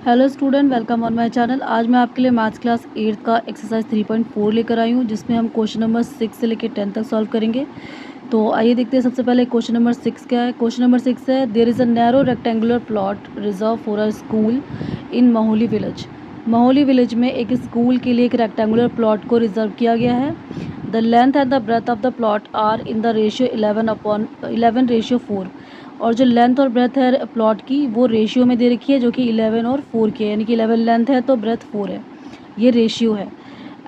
Hello student, welcome on my channel. आज मैं आपके लिए मैथ्स क्लास 8 का एक्सरसाइज 3.4 लेकर आई हूँ, जिसमें हम क्वेश्चन नंबर 6 से लेकर 10 तक सॉल्व करेंगे। तो आइए देखते हैं। सबसे पहले क्वेश्चन नंबर 6 क्या है। क्वेश्चन नंबर 6 है, there is a narrow rectangular plot reserve for a school in Mohali village. Mohali village में एक स्कूल के लिए एक रेक्टेंगुलर प्लॉट को रिजर्व किया गया है। The length and the breadth of the plot are in the ratio 11:4। और जो लेंथ और ब्रेथ है प्लॉट की वो रेशियो में दे रखी है, जो कि 11 और 4 की है, यानी कि 11 लेंथ है तो ब्रेथ 4 है। ये रेशियो है।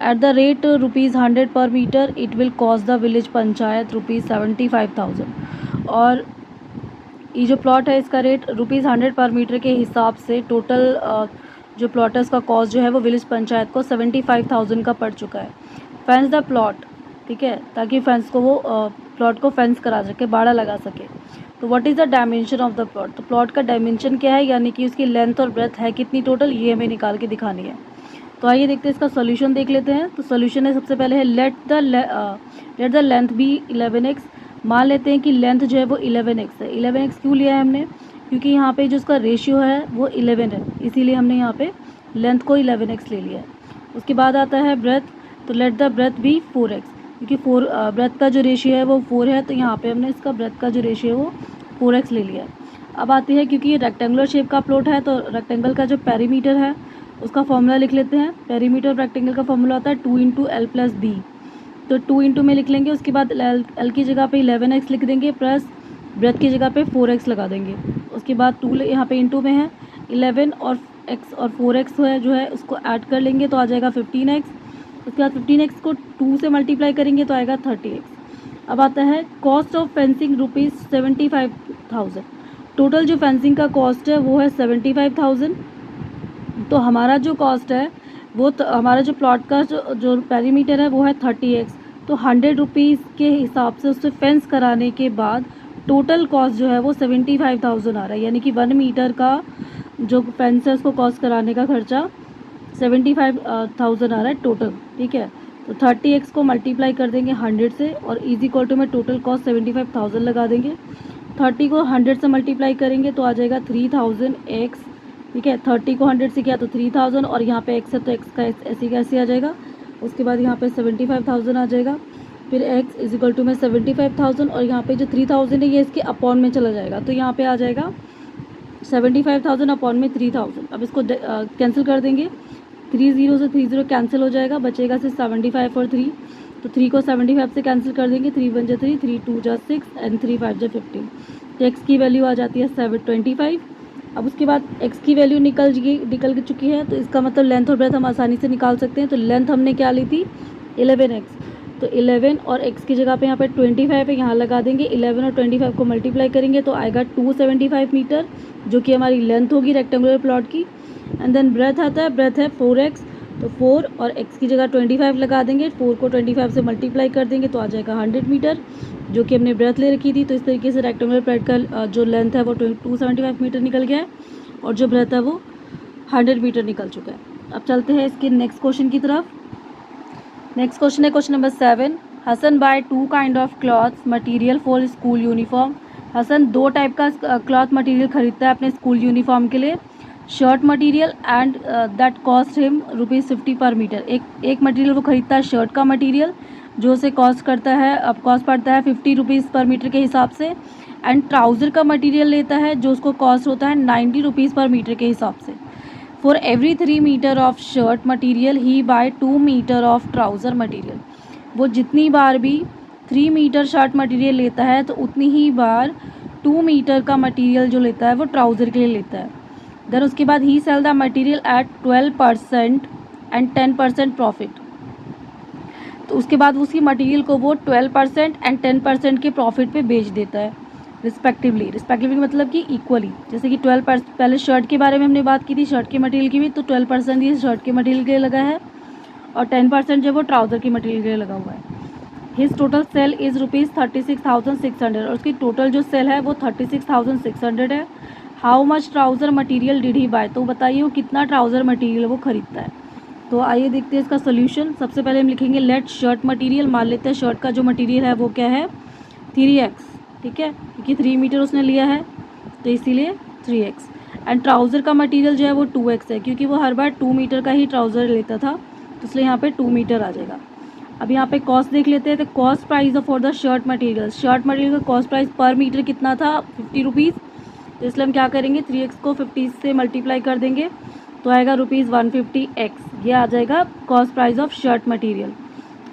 At the rate ₹100 per metre it will cost the village panchayat ₹75,000। और ये जो प्लॉट है इसका रेट ₹100 पर मीटर के हिसाब से टोटल जो प्लॉट है उसका कॉस्ट जो है वो विलेज पंचायत को 75,000 का पड़ चुका है। फेंस द प्लॉट, ठीक है, ताकि फेंस को वो प्लॉट को फेंस करा सके, बाड़ा लगा सके। तो what is the dimension of the plot, तो प्लॉट का डायमेंशन क्या है, यानी कि उसकी लेंथ और ब्रेथ है कितनी टोटल, ये हमें निकाल के दिखानी है। तो आइए देखते हैं, इसका सॉल्यूशन देख लेते हैं। तो सॉल्यूशन है, सबसे पहले है let the length B 11x। मान लेते हैं कि लेंथ जो है वो 11x है। 11x क्यों लिया है हमने, क्योंकि यहाँ पे जो उसका रेशियो है वो 11 है, इसीलिए हमने यहाँ पे लेंथ को 11x ले लिया है। उसके बाद आता है ब्रेथ, तो let the breadth be 4x, क्योंकि ब्रेथ का जो रेशियो है वो 4 है, तो यहाँ पे हमने इसका ब्रेथ का जो रेशियो है वो 4x ले लिया है। अब आती है, क्योंकि ये रेक्टेंगुलर शेप का प्लॉट है, तो रेक्टेंगल का जो पेरीमीटर है उसका फॉर्मूला लिख लेते हैं। पेरीमीटर रेक्टेंगल का फॉर्मूला होता है 2 × L+B। तो 2 × में लिख लेंगे, उसके बाद L की जगह पे 11x लिख देंगे, प्लस ब्रेथ की जगह पे 4x लगा देंगे। उसके बाद 2 यहाँ पे इंटू में है 11 और x और 4x है जो है उसको ऐड कर लेंगे तो आ जाएगा 15x। उसके बाद 15x को 2 से मल्टीप्लाई करेंगे तो आएगा 30x। अब आता है कॉस्ट ऑफ फेंसिंग ₹75,000। टोटल जो फेंसिंग का कॉस्ट है वो है 75,000। तो हमारा जो कॉस्ट है वो हमारा जो प्लॉट का जो पेरीमीटर है वो है 30x। तो ₹100 के हिसाब से उससे फेंस कराने के बाद टोटल कॉस्ट जो है वो 75,000 आ रहा है, यानी कि 1 मीटर का जो फेंस है उसको कॉस्ट कराने का खर्चा 75,000 आ रहा है टोटल, ठीक है। तो 30x को मल्टीप्लाई कर देंगे 100 से और इज इक्वल टू में टोटल कॉस्ट 75,000 लगा देंगे। 30 को 100 से मल्टीप्लाई करेंगे तो आ जाएगा 3000x, ठीक है। 30 को 100 से किया तो 3000 और यहाँ पे x है तो x का ऐसे कैसे आ जाएगा। उसके बाद यहाँ पे 75,000 आ जाएगा, फिर x इज इक्वल टू में 75,000 और यहाँ पे जो 3000 है ये इसके अपॉन में चला जाएगा, तो यहाँ पे आ जाएगा 75,000 अपॉन में 3000। अब इसको कैंसिल कर देंगे, 30 से 30 कैंसिल हो जाएगा, बचेगा सिर्फ 75 और 3। तो 3 को 75 से कैंसिल कर देंगे, 3 1 जा 3, 3 2 जा 6 एंड 3 5 जा 15। तो x की वैल्यू आ जाती है 725। अब उसके बाद x की वैल्यू निकल चुकी है, तो इसका मतलब लेंथ और ब्रेथ हम आसानी से निकाल सकते हैं। तो लेंथ हमने क्या ली थी 11x, तो 11 और x की जगह पे यहाँ पे 25 है, यहाँ लगा देंगे। 11 और 25 को मल्टीप्लाई करेंगे तो आएगा 275 मीटर, जो कि हमारी लेंथ होगी रेक्टेंगुलर प्लॉट की। एंड देन ब्रेथ आता है, ब्रेथ है 4x, तो 4 और x की जगह 25 लगा देंगे। 4 को 25 से मल्टीप्लाई कर देंगे तो आ जाएगा 100 मीटर, जो कि हमने ब्रेथ ले रखी थी। तो इस तरीके से रेक्टेंगुलर प्लॉट का जो लेंथ है वो 275 मीटर निकल गया है और जो ब्रेथ है वो 100 मीटर निकल चुका है। अब चलते हैं इसके नेक्स्ट क्वेश्चन की तरफ। नेक्स्ट क्वेश्चन है question number 7। Hasan buy 2 kind of cloth material for school uniform. Hasan 2 type का क्लॉथ मटीरियल खरीदता है अपने स्कूल यूनिफॉर्म के लिए। Shirt material and that cost him ₹50 per metre. एक मटीरियल वो खरीदता है शर्ट का मटीरियल, जो उसे कॉस्ट पड़ता है ₹50 पर मीटर के हिसाब से। एंड ट्राउज़र का मटीरियल लेता है जो उसको कॉस्ट होता है ₹90 पर मीटर के हिसाब से। For every 3 metre of shirt material he buy 2 metre of trouser material. वो जितनी बार भी 3 मीटर शर्ट मटीरियल लेता है तो उतनी ही बार 2 मीटर का मटीरियल जो लेता है वो ट्राउज़र के लिए लेता है। देन उसके बाद ही sell the material at 12% and 10% profit. तो उसके बाद उसी मटीरियल को वो 12% एंड 10% के प्रॉफिट पे बेच देता है रिस्पेक्टिवली मतलब कि इक्वली। जैसे कि 12% पहले शर्ट के बारे में हमने बात की थी, शर्ट के मटीरियल की भी, तो 12% ये शर्ट के मटीरियल के लिए लगा है और 10% जो वो ट्राउज़र के मटीरियल के लिए लगा हुआ है। हिज टोटल सेल इज़ ₹36,600 और उसकी टोटल जो सेल है वो 36,600 है। How much trouser material did he buy, तो बताइए वो कितना ट्राउज़र मटीरियल वो खरीदता है। तो आइए देखते हैं इसका सोल्यूशन। सबसे पहले हम लिखेंगे लेट शर्ट मटीरियल। मान लेते हैं शर्ट का जो मटीरियल है वो क्या है 3x, ठीक है, क्योंकि 3 मीटर उसने लिया है तो इसीलिए 3x। एंड ट्राउज़र का मटेरियल जो है वो 2x है, क्योंकि वो हर बार 2 मीटर का ही ट्राउज़र लेता था, तो इसलिए यहाँ पे 2 मीटर आ जाएगा। अब यहाँ पे कॉस्ट देख लेते हैं। तो cost price for the shirt material, shirt material का कॉस्ट प्राइस पर मीटर कितना था, 50 रुपीज़। तो इसलिए हम क्या करेंगे, 3x को 50 से मल्टीप्लाई कर देंगे तो आएगा ₹150x। ये आ जाएगा cost price of shirt material.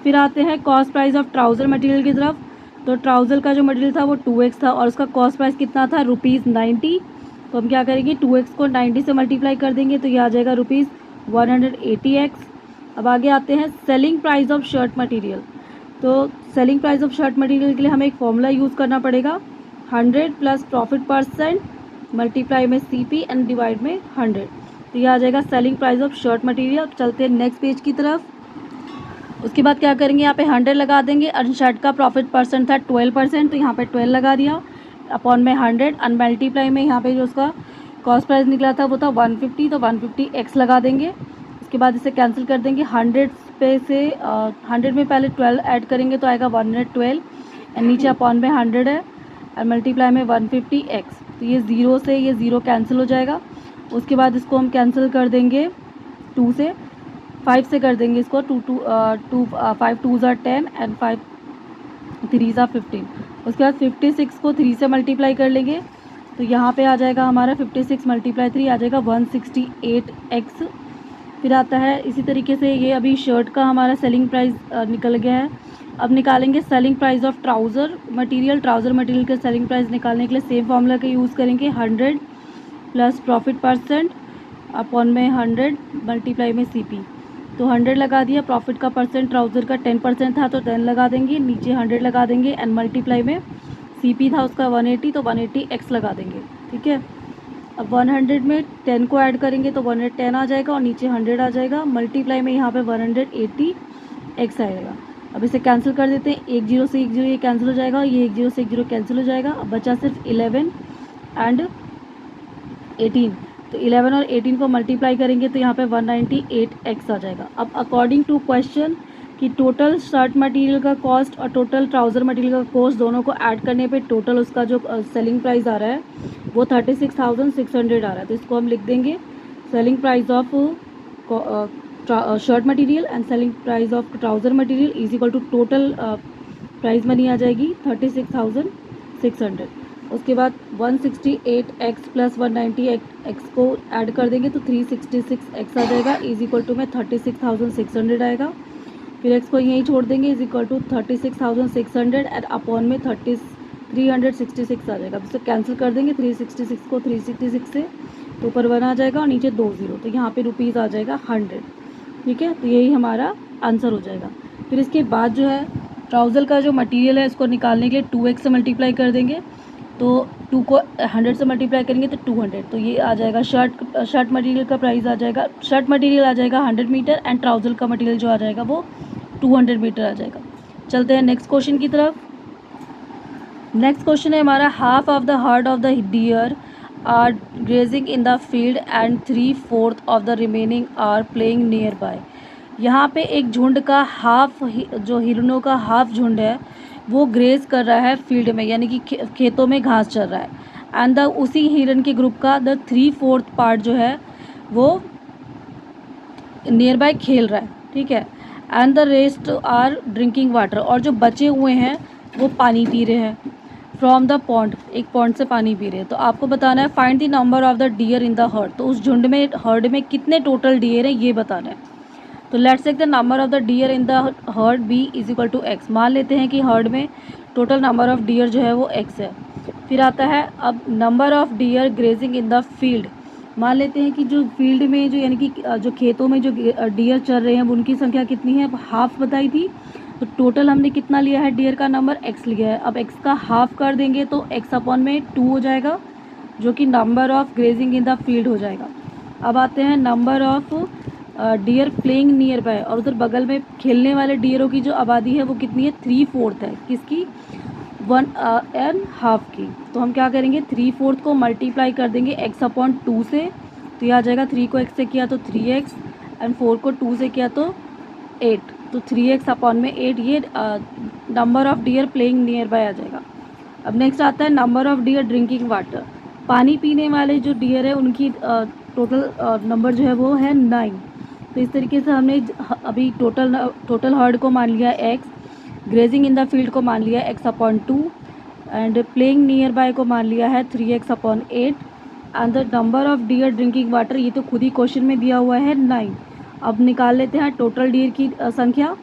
फिर आते हैं cost price of trouser material की तरफ। तो ट्राउज़र का जो मटेरियल था वो 2x था और उसका कॉस्ट प्राइस कितना था, ₹90। तो हम क्या करेंगे, 2x को 90 से मल्टीप्लाई कर देंगे तो ये आ जाएगा ₹180x। अब आगे आते हैं selling price of shirt material. तो selling price of shirt material के लिए हमें एक फॉर्मूला यूज़ करना पड़ेगा, 100 प्लस प्रॉफिट परसेंट मल्टीप्लाई में CP एंड डिवाइड में 100। तो ये आ जाएगा selling price of shirt material. चलते हैं नेक्स्ट पेज की तरफ। उसके बाद क्या करेंगे, यहाँ पे 100 लगा देंगे। और शर्ट का प्रॉफिट परसेंट था 12%, तो यहाँ पे 12 लगा दिया अपॉन में 100 एंड मल्टीप्लाई में यहाँ पे जो उसका कॉस्ट प्राइस निकला था वो था 150, तो 150x लगा देंगे। उसके बाद इसे कैंसिल कर देंगे। 100 पे से 100 में पहले 12 ऐड करेंगे तो आएगा 112 एंड नीचे अपॉन में 100 है और मल्टीप्लाई में 150x। तो ये 0 से ये 0 कैंसिल हो जाएगा। उसके बाद इसको हम कैंसिल कर देंगे 2 से, 5 से कर देंगे इसको, 5 2 ज़ा 10 एंड 5 3 ज़ा 15। उसके बाद 56 को 3 से मल्टीप्लाई कर लेंगे तो यहाँ पे आ जाएगा हमारा 56 मल्टीप्लाई 3 आ जाएगा 168x। फिर आता है इसी तरीके से, ये अभी शर्ट का हमारा सेलिंग प्राइस निकल गया है। अब निकालेंगे selling price of trouser material. Trouser material का सेलिंग प्राइस निकालने के लिए सेम फार्मूला का यूज़ करेंगे, 100 प्लस प्रॉफिट परसेंट अपॉन में 100 मल्टीप्लाई में CP। तो 100 लगा दिया, प्रॉफिट का परसेंट ट्राउज़र का 10% था तो 10 लगा देंगे, नीचे 100 लगा देंगे एंड मल्टीप्लाई में CP था उसका 180, तो 180x लगा देंगे। ठीक है, अब 100 में 10 को ऐड करेंगे तो 110 आ जाएगा और नीचे 100 आ जाएगा, मल्टीप्लाई में यहाँ पे 180x आएगा। अब इसे कैंसिल कर देते हैं, 1 0 से 1 0 ये कैंसिल हो जाएगा, ये 1 0 से 1 0 कैंसिल हो जाएगा। अब बचा सिर्फ 11 एंड 18। तो 11 और 18 को मल्टीप्लाई करेंगे तो यहाँ पे 198x आ जाएगा। अब अकॉर्डिंग टू क्वेश्चन कि टोटल शर्ट मटेरियल का कॉस्ट और टोटल ट्राउज़र मटेरियल का कॉस्ट दोनों को ऐड करने पे टोटल उसका जो सेलिंग प्राइस आ रहा है वो 36,600 आ रहा है। तो इसको हम लिख देंगे, selling price of shirt material and selling price of trouser material is equal to total price money आ जाएगी 36,600। उसके बाद 168x प्लस 190x को ऐड कर देंगे तो 366x आ जाएगा, इज इक्वल टू में 36,600 आएगा। फिर x को यहीं छोड़ देंगे, is equal to 36,600 and upon में 366 आ जाएगा। इसे कैंसिल कर देंगे, 366 को 366 से तो ऊपर 1 आ जाएगा और नीचे 2 0, तो यहाँ पे रुपीज़ आ जाएगा 100। ठीक है, तो यही हमारा आंसर हो जाएगा। फिर इसके बाद जो है ट्राउज़र का जो मटेरियल है इसको निकालने के लिए 2x से मल्टीप्लाई कर देंगे, तो 2 को 100 से मल्टीप्लाई करेंगे तो 200, तो ये आ जाएगा शर्ट मटेरियल का प्राइस आ जाएगा, शर्ट मटेरियल आ जाएगा 100 मीटर एंड ट्राउज़र का मटेरियल जो आ जाएगा वो 200 मीटर आ जाएगा। चलते हैं नेक्स्ट क्वेश्चन की तरफ। नेक्स्ट क्वेश्चन है हमारा, half of the herd of the deer are grazing in the field and 3/4 of the remaining are playing near by. यहाँ पे एक झुंड का हाफ, जो हिरणों का हाफ झुंड है वो ग्रेज कर रहा है फील्ड में, यानी कि खेतों में घास चर रहा है। एंड द उसी हिरन के ग्रुप का 3/4 पार्ट जो है वो नियर बाय खेल रहा है। ठीक है, and the rest are drinking water, और जो बचे हुए हैं वो पानी पी रहे हैं फ्रॉम द पॉन्ड, एक पॉन्ड से पानी पी रहे हैं। तो आपको बताना है find the number of the deer in the herd. तो उस झुंड में, हर्ड में कितने टोटल डियर हैं ये बताना है। तो let's take the number of the deer in the herd be is equal to x. मान लेते हैं कि हर्ड में टोटल नंबर ऑफ डियर जो है वो एक्स है। फिर आता है अब number of dear grazing in the field. मान लेते हैं कि जो फील्ड में जो, यानी कि जो खेतों में जो डियर चल रहे हैं उनकी संख्या कितनी है, हाफ बताई थी। तो टोटल हमने कितना लिया है, डियर का नंबर एक्स लिया है। अब एक्स का हाफ कर देंगे तो एक्स अपॉन में 2 हो जाएगा, जो कि number of grazing in the field हो जाएगा। अब आते हैं number of deer playing near by, और उधर बगल में खेलने वाले डियरों की जो आबादी है वो कितनी है, 3/4 है। किसकी, 1.5 की। तो हम क्या करेंगे, 3/4 को मल्टीप्लाई कर देंगे x अपॉन 2 से, तो यह आ जाएगा 3 को x से किया तो 3x एंड 4 को 2 से किया तो 8, तो 3x अपॉन में 8, ये number of deer playing near by आ जाएगा। अब नेक्स्ट आता है number of deer drinking water. पानी पीने वाले जो डियर है उनकी टोटल नंबर जो है वो है 9। तो इस तरीके से हमने अभी टोटल हर्ड को मान लिया x, grazing in the field को मान लिया x/2 and playing near by को मान लिया है 3x/8 and the number of deer drinking water, ये तो खुद ही क्वेश्चन में दिया हुआ है 9। अब निकाल लेते हैं टोटल डियर की संख्या।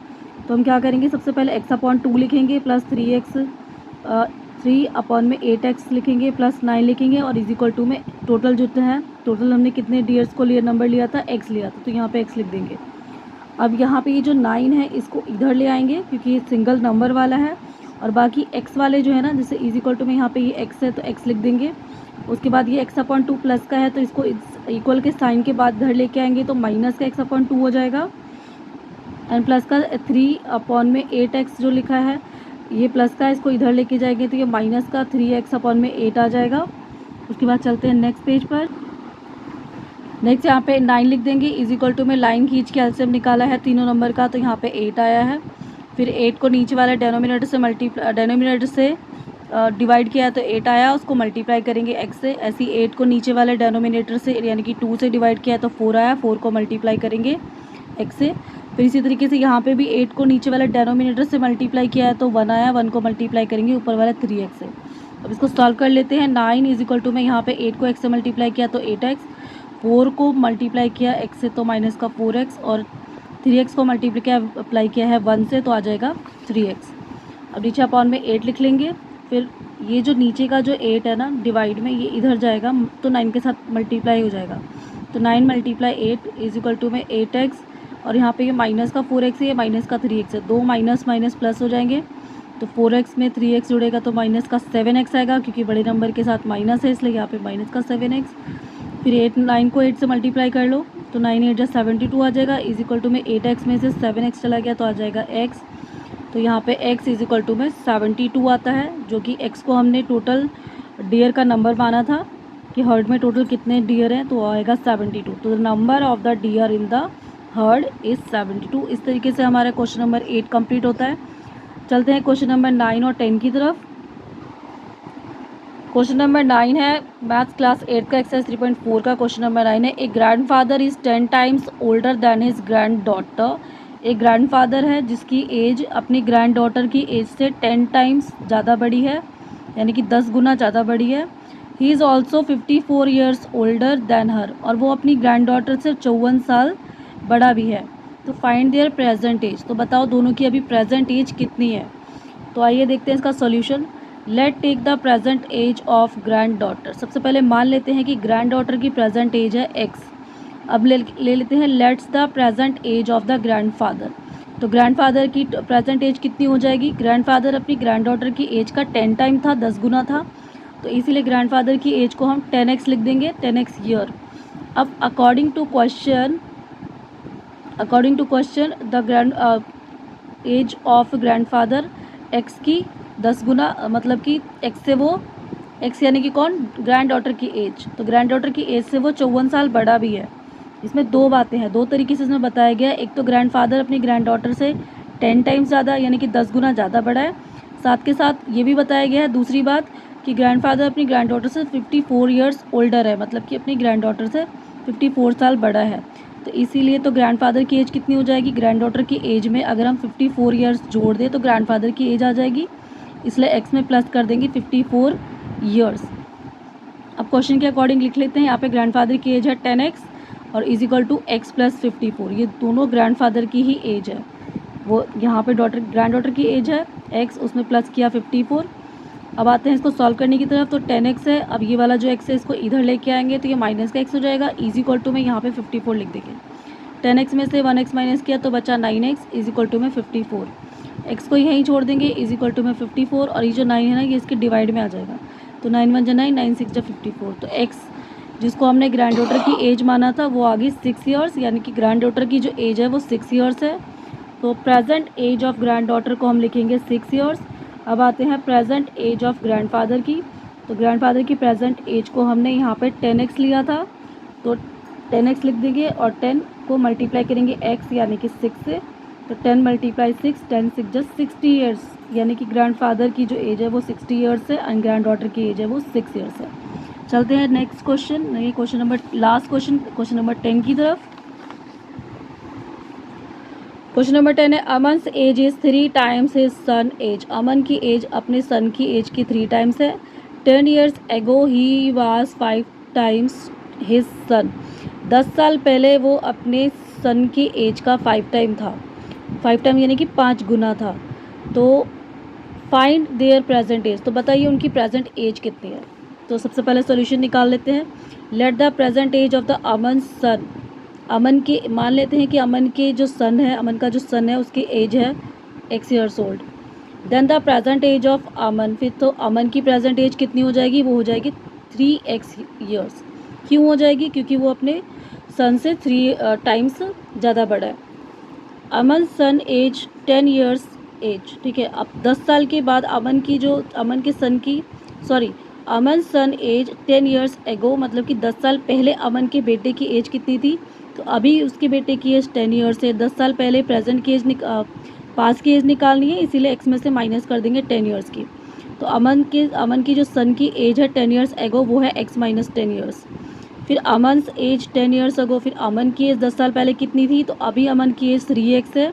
तो हम क्या करेंगे, सबसे पहले x/2 लिखेंगे प्लस 3/8x लिखेंगे प्लस 9 लिखेंगे और इज इक्वल टू में टोटल जो है, टोटल हमने कितने डियर्स को लिए नंबर लिया था, x लिया था, तो यहाँ पे x लिख देंगे। अब यहाँ पे ये जो 9 है इसको इधर ले आएंगे क्योंकि ये सिंगल नंबर वाला है, और बाकी x वाले जो है ना, जैसे इज इक्वल टू में यहाँ पे ये x है तो x लिख देंगे। उसके बाद ये x/2 प्लस का है तो इसको इक्वल के साइन के बाद इधर लेके आएंगे तो माइनस का x/2 हो जाएगा एंड प्लस का 3/8x जो लिखा है ये प्लस का, इसको इधर लेके जाएंगे तो ये माइनस का 3x/8 आ जाएगा। उसके बाद चलते हैं नेक्स्ट पेज पर। नेक्स्ट यहाँ पे 9 लिख देंगे, इज इक्वल टू में लाइन खींच के एलसीएम निकाला है तीनों नंबर का तो यहाँ पे 8 आया है। फिर 8 को नीचे वाले डेनोमिनेटर से डिवाइड किया है तो 8 आया, उसको मल्टीप्लाई करेंगे x से। ऐसे 8 को नीचे वाले डेनोमिनेटर से यानी कि 2 से डिवाइड किया है तो 4 आया, 4 को मल्टीप्लाई करेंगे x से। फिर इसी तरीके से यहाँ पे भी 8 को नीचे वाले डेनोमिनेटर से मल्टीप्लाई किया है तो 1 आया, 1 को मल्टीप्लाई करेंगे ऊपर वाले 3x से। अब इसको सॉल्व कर लेते हैं। 9 इज इक्वल टू में यहाँ पे 8 को x से मल्टीप्लाई किया तो 8x, 4 को मल्टीप्लाई किया x से तो माइनस का 4x, और 3x को मल्टीप्लाई किया है 1 से तो आ जाएगा 3x। अब नीचे अपॉन में 8 लिख लेंगे। फिर ये जो नीचे का जो 8 है ना डिवाइड में, ये इधर जाएगा तो 9 के साथ मल्टीप्लाई हो जाएगा, तो 9 × 8 इज इक्वल टू में 8x, और यहाँ पे ये माइनस का 4x है, ये माइनस का 3x है, दो माइनस माइनस प्लस हो जाएंगे तो 4x में 3x जुड़ेगा तो माइनस का 7x आएगा, क्योंकि बड़े नंबर के साथ माइनस है इसलिए यहाँ पे माइनस का 7x। फिर 9 को 8 से मल्टीप्लाई कर लो तो 9 8 72 आ जाएगा, इज इक्वल टू में 8x में से 7x चला गया तो आ जाएगा x। तो यहाँ पे x इज इक्वल टू में 72 आता है, जो कि x को हमने टोटल डियर का नंबर माना था कि हर्ड में टोटल कितने डियर हैं, तो आएगा 72। तो the number of the deer in the herd is 72। इस तरीके से हमारा क्वेश्चन नंबर 8 कंप्लीट होता है। चलते हैं क्वेश्चन नंबर 9 और 10 की तरफ। क्वेश्चन नंबर 9 है मैथ्स क्लास 8 का एक्सरसाइज 3.4 का क्वेश्चन नंबर 9 है। A grandfather is 10 times older than his granddaughter. एक ग्रैंडफादर है जिसकी एज अपनी ग्रैंड डॉटर की एज से 10 टाइम्स ज़्यादा बड़ी है, यानी कि 10 गुना ज़्यादा बड़ी है। He is also 54 years older than her, और वो अपनी ग्रैंड डॉटर से 54 साल बड़ा भी है। तो फाइंड देयर प्रेजेंट एज, तो बताओ दोनों की अभी प्रेजेंट एज कितनी है। तो आइए देखते हैं इसका solution. Let take the present age of granddaughter. सबसे पहले मान लेते हैं कि ग्रैंड डॉटर की प्रेजेंट एज है x। अब ले लेते हैं let's the present age of the grandfather. तो ग्रैंडफादर की प्रेजेंट एज कितनी हो जाएगी, ग्रैंडफादर अपनी ग्रैंड डॉटर की एज का 10 टाइम था, 10 गुना था, तो इसीलिए ग्रैंडफादर की एज को हम 10x लिख देंगे, 10x ईयर। अब according to question the grand age of grandfather x की 10 गुना, मतलब कि x से वो x यानी कि कौन, ग्रैंड डॉटर की एज। तो ग्रैंड डॉटर की एज से वो 54 साल बड़ा भी है। इसमें दो बातें हैं, दो तरीके से इसमें बताया गया है। एक तो ग्रैंडफादर अपनी ग्रैंड डॉटर से 10 टाइम्स ज़्यादा यानी कि 10 गुना ज़्यादा बड़ा है। साथ के साथ ये भी बताया गया है दूसरी बात कि ग्रैंडफादर अपनी ग्रैंड डॉटर से 54 ईयर्स ओल्डर है, मतलब कि अपनी ग्रैंड डॉटर से 54 साल बड़ा है। तो इसीलिए तो ग्रैंडफादर की एज कितनी हो जाएगी, ग्रैंड डॉटर की एज में अगर हम 54 ईयर्स जोड़ दें तो ग्रैंडफादर की एज आ जाएगी, इसलिए एक्स में प्लस कर देंगे 54 ईयर्स। अब क्वेश्चन के अकॉर्डिंग लिख लेते हैं। यहाँ पे ग्रैंडफादर की एज है 10x और is equal to x plus 54, ये दोनों ग्रैंडफादर की ही एज है। वो यहाँ पे ग्रैंड डॉटर की एज है x, उसमें प्लस किया 54। अब आते हैं इसको सॉल्व करने की तरफ। तो 10x है, अब ये वाला जो x है इसको इधर लेके आएंगे तो ये माइनस का x हो जाएगा, इज इक्वल टू में यहाँ पे 54 लिख देंगे। 10x में से 1x माइनस किया तो बचा 9x इज इक्वल टू में 54। x को यहीं छोड़ देंगे, इज इक्वल टू में 54, और ये जो 9 है ना ये इसके डिवाइड में आ जाएगा, तो 9 1 जा 9, 9 6 जा 54। तो x जिसको हमने ग्रैंड डॉटर की एज माना था वो आ गई 6 ईयर्स, यानी कि ग्रैंड डॉटर की जो एज है वो 6 ईयर्स है। तो present age of granddaughter को हम लिखेंगे 6 ईयर्स। अब आते हैं प्रेजेंट एज ऑफ ग्रैंडफादर की। तो ग्रैंडफादर की प्रेजेंट एज को हमने यहाँ पे 10x लिया था, तो 10x लिख देंगे और 10 को मल्टीप्लाई करेंगे x यानी कि 6 से, तो 10 × 6, 10 6 जा 60 ईयर्स, यानी कि ग्रैंडफादर की जो एज है वो 60 ईयर्स है एंड ग्रैंड डॉटर की एज है वो 6 ईयर्स है। चलते हैं नेक्स्ट क्वेश्चन, नहीं question number last question number 10 की तरफ। क्वेश्चन नंबर 10 है Aman's age is 3 times his son age. Aman की एज अपने सन की एज की 3 टाइम्स है। 10 years ago he was 5 times his सन। 10 साल पहले वो अपने सन की एज का 5 टाइम था। 5 टाइम यानी कि 5 गुना था। तो फाइंड देयर प्रेजेंट एज, तो बताइए उनकी प्रेजेंट एज कितनी है। तो सबसे पहले सॉल्यूशन निकाल लेते हैं। Let the present age of the Aman son. Aman के मान लेते हैं कि अमन के जो सन है, अमन का जो सन है उसकी एज है x years old। Then the present age of Aman, फिर तो अमन की प्रेजेंट एज कितनी हो जाएगी, वो हो जाएगी 3x years। क्यों हो जाएगी, क्योंकि वो अपने सन से 3 टाइम्स ज़्यादा बड़ा है। अमन सन एज 10 years एज, ठीक है। अब 10 साल के बाद अमन सन एज 10 years ago, मतलब कि 10 साल पहले अमन के बेटे की एज कितनी थी, तो अभी उसके बेटे की एज 10 years है। 10 साल पहले प्रेजेंट की एज पास की एज निकालनी है, इसीलिए एक्स में से माइनस कर देंगे 10 years की। तो अमन की जो सन की एज है 10 years ago, वो है x माइनस 10 years। फिर अमन एज 10 years ago, फिर अमन की एज 10 साल पहले कितनी थी, तो अभी अमन की एज 3x है।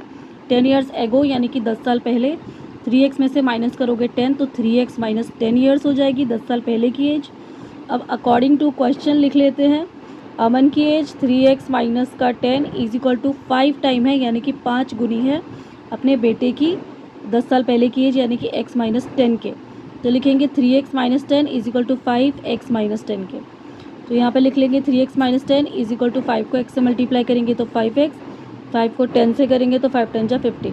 10 years ago यानी कि 10 साल पहले, 3x में से माइनस करोगे 10, तो 3x माइनस 10 years हो जाएगी 10 साल पहले की एज। अब अकॉर्डिंग टू क्वेश्चन लिख लेते हैं। अमन की एज 3x माइनस का 10 इज इक्वल टू 5 टाइम है, यानी कि 5 गुनी है अपने बेटे की 10 साल पहले की एज, यानी कि x माइनस 10 के। तो लिखेंगे 3x minus 10 is equal to 5x minus 10 के। तो यहाँ पे लिख लेंगे 3x minus 10 is equal to 5 को x से मल्टीप्लाई करेंगे तो 5x, 5 को 10 से करेंगे तो 5 10 जा 50।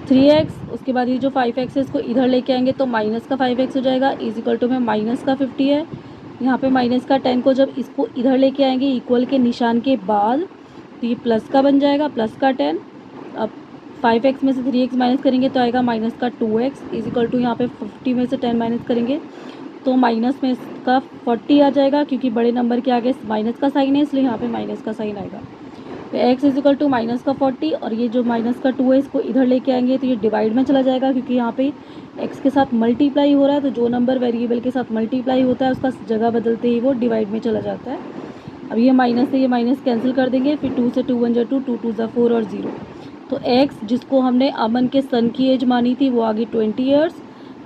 3x, उसके बाद ये जो 5x है इसको इधर लेके आएंगे तो माइनस का 5x हो जाएगा, इज इक्वल टू में माइनस का 50 है। यहाँ पे माइनस का 10 को जब इसको इधर लेके आएंगे इक्वल के निशान के बाद, तो ये प्लस का बन जाएगा, प्लस का 10। अब 5x में से 3x माइनस करेंगे तो आएगा माइनस का 2x, इज इक्वल टू यहाँ पे 50 में से 10 माइनस करेंगे तो माइनस में इसका 40 आ जाएगा, क्योंकि बड़े नंबर के आगे माइनस का साइन है इसलिए यहाँ पे माइनस का साइन आएगा। तो x is equal to minus का 40, और ये जो माइनस का 2 है इसको इधर लेके आएंगे तो ये डिवाइड में चला जाएगा, क्योंकि यहाँ पे x के साथ मल्टीप्लाई हो रहा है, तो जो नंबर वेरिएबल के साथ मल्टीप्लाई होता है उसका जगह बदलते ही वो डिवाइड में चला जाता है। अब ये माइनस से ये माइनस कैंसिल कर देंगे, फिर 2 से 2 1 जा 2, 2 2 जा 4 और 0। तो x जिसको हमने अमन के सन की एज मानी थी वो आ गई 20 years,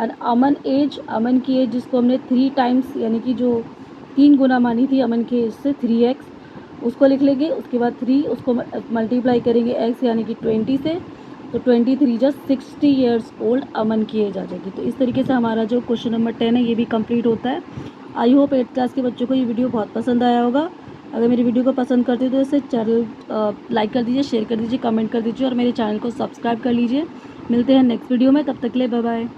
एंड अमन की एज जिसको हमने 3 टाइम्स यानी कि जो 3 गुना मानी थी अमन की एज से 3x, उसको लिख लेंगे। उसके बाद 3 उसको मल्टीप्लाई करेंगे x यानी कि 20 से, तो 23 जा 60 years ओल्ड अमन की एज आ जाएगी। तो इस तरीके से हमारा जो क्वेश्चन नंबर 10 है ये भी कंप्लीट होता है। आई होप 8th क्लास के बच्चों को ये वीडियो बहुत पसंद आया होगा। अगर मेरी वीडियो को पसंद करते हो तो इसे चैनल लाइक कर दीजिए, शेयर कर दीजिए, कमेंट कर दीजिए और मेरे चैनल को सब्सक्राइब कर लीजिए। मिलते हैं नेक्स्ट वीडियो में, तब तक के लिए बाय बाय।